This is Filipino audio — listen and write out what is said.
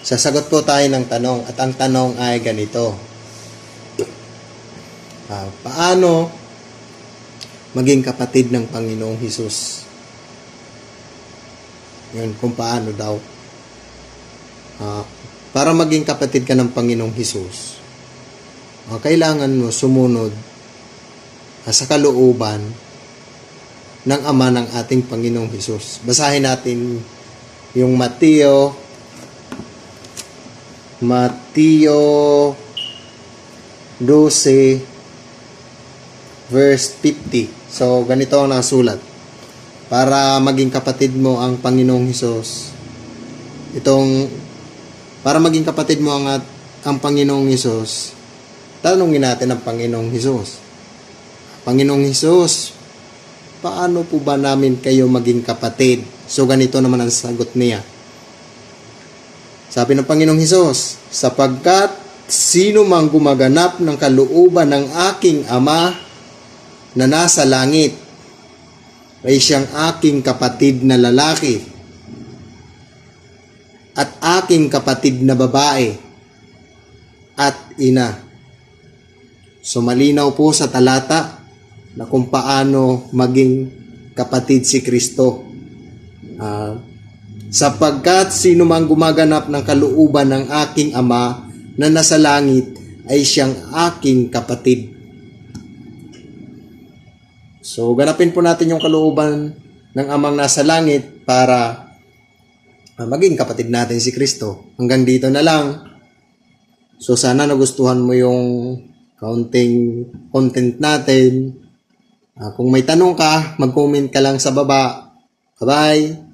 Sasagot po tayo ng tanong at ang tanong ay ganito. Paano maging kapatid ng Panginoong Hesus? Yun, kung paano daw. Para maging kapatid ka ng Panginoong Hesus, kailangan mo sumunod sa kalooban ng Ama ng ating Panginoong Hesus. Basahin natin yung Mateo 12 verse 50. So, ganito ang nasulat. Para maging kapatid mo ang Panginoong Hesus, para maging kapatid mo ang Panginoong Hesus, tanungin natin ang Panginoong Hesus. Panginoong Hesus, paano po ba namin kayo maging kapatid? So, ganito naman ang sagot niya. Sabi ng Panginoong Hesus, sapagkat sino mang gumaganap ng kalooban ng aking Ama na nasa langit, ay siyang aking kapatid na lalaki at aking kapatid na babae at ina. So malinaw po sa talata na kung paano maging kapatid si Kristo. Sapagkat sino mang gumaganap ng kalooban ng aking Ama na nasa langit ay siyang aking kapatid. So, ganapin po natin yung kalooban ng Amang nasa langit para maging kapatid natin si Kristo. Hanggang dito na lang. So, sana nagustuhan mo yung kaunting content natin. Kung may tanong ka, mag-comment ka lang sa baba. Bye-bye!